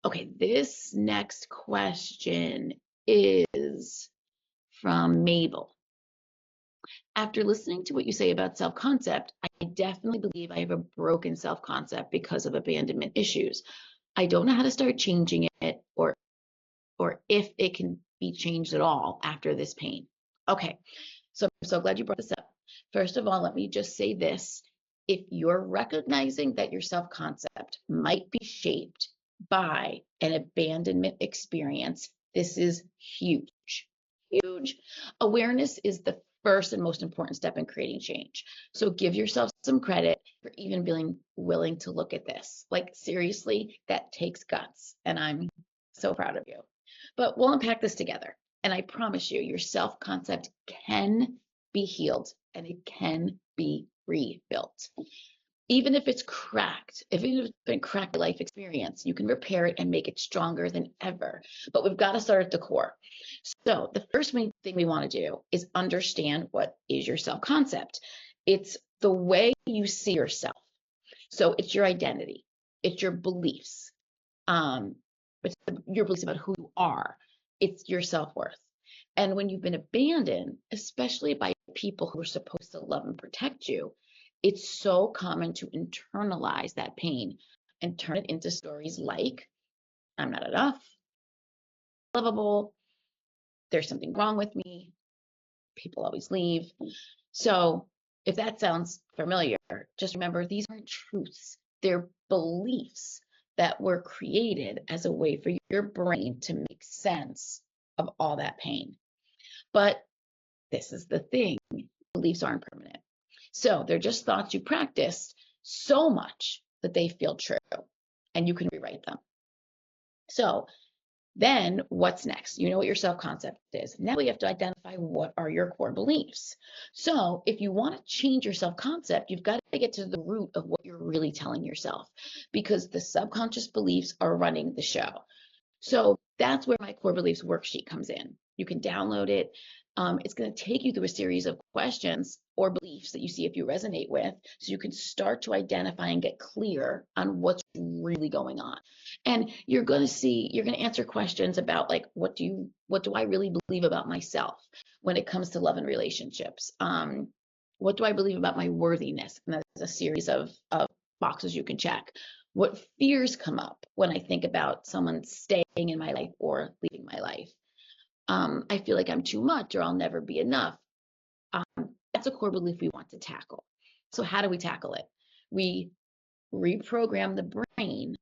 Okay, this next question is from Mabel. After listening to what you say about self-concept, I definitely believe I have a broken self-concept because of abandonment issues. I don't know how to start changing it or if it can be changed at all after this pain. Okay, so I'm so glad you brought this up. First of all, let me just say this. If you're recognizing that your self-concept might be shaped by an abandonment experience, this is huge, huge. Awareness is the first and most important step in creating change. So give yourself some credit for even being willing to look at this. Like seriously, that takes guts, and I'm so proud of you. But we'll unpack this together. And I promise you, your self-concept can be healed and it can be rebuilt. Even if it's cracked, even if it's been cracked by life experience, you can repair it and make it stronger than ever. But we've got to start at the core. So the first main thing we want to do is understand what is your self-concept. It's the way you see yourself. So it's your identity, it's your beliefs, it's your beliefs about who you are, it's your self-worth. And when you've been abandoned, especially by people who are supposed to love and protect you, it's so common to internalize that pain and turn it into stories like, I'm not enough, lovable, there's something wrong with me, people always leave. So if that sounds familiar, just remember these aren't truths, they're beliefs that were created as a way for your brain to make sense of all that pain. But this is the thing, beliefs aren't permanent. So they're just thoughts you practiced so much that they feel true and you can rewrite them. So then what's next? You know what your self-concept is. Now we have to identify what are your core beliefs. So if you want to change your self-concept, you've got to get to the root of what you're really telling yourself, because the subconscious beliefs are running the show. So that's where my core beliefs worksheet comes in. You can download it. It's going to take you through a series of questions or beliefs that you see if you resonate with, so you can start to identify and get clear on what's really going on. And you're going to answer questions about like, what do I really believe about myself when it comes to love and relationships? What do I believe about my worthiness? And that's a series of boxes you can check. What fears come up when I think about someone staying in my life or leaving my life? I feel like I'm too much or I'll never be enough. That's a core belief we want to tackle. So how do we tackle it? We reprogram the brain,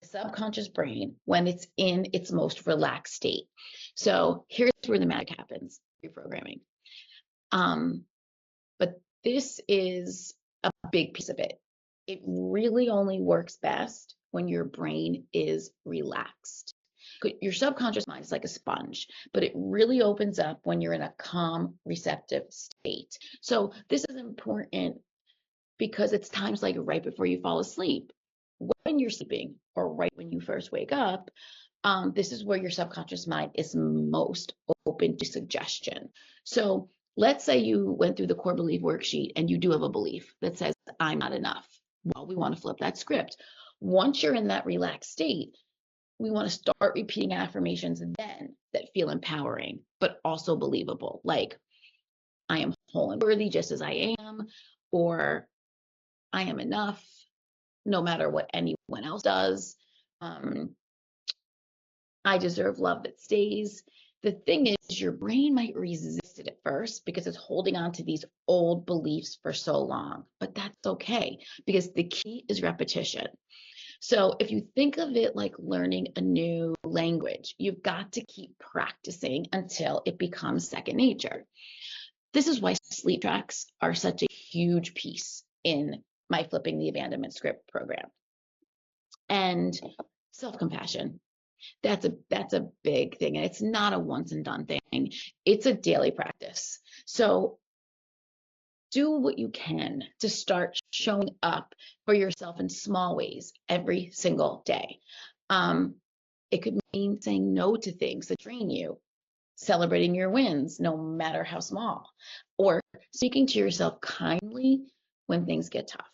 the subconscious brain, when it's in its most relaxed state. So here's where the magic happens, reprogramming. But this is a big piece of it. It really only works best when your brain is relaxed. Your subconscious mind is like a sponge, but it really opens up when you're in a calm, receptive state. So this is important because it's times like right before you fall asleep, when you're sleeping, or right when you first wake up. This is where your subconscious mind is most open to suggestion. So let's say you went through the core belief worksheet and you do have a belief that says, I'm not enough. Well, we want to flip that script. Once you're in that relaxed state, we want to start repeating affirmations then that feel empowering, but also believable. Like, I am whole and worthy just as I am, or I am enough no matter what anyone else does. I deserve love that stays. The thing is, your brain might resist it at first because it's holding on to these old beliefs for so long, but that's okay because the key is repetition. So if you think of it like learning a new language, you've got to keep practicing until it becomes second nature. This is why sleep tracks are such a huge piece in my Flipping the Abandonment Script program. And self-compassion, that's a big thing. And it's not a once and done thing. It's a daily practice. So do what you can to start showing up for yourself in small ways every single day. It could mean saying no to things that drain you, celebrating your wins, no matter how small, or speaking to yourself kindly when things get tough.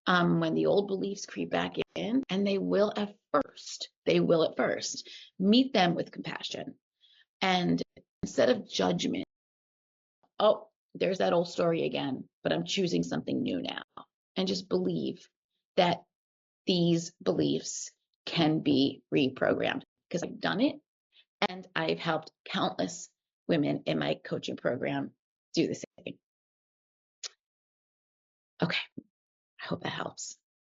when the old beliefs creep back in, and they will at first. They will at first. Meet them with compassion. And instead of judgment, oh, there's that old story again, but I'm choosing something new now. And just believe that these beliefs can be reprogrammed, because I've done it and I've helped countless women in my coaching program do the same. Okay, I hope that helps.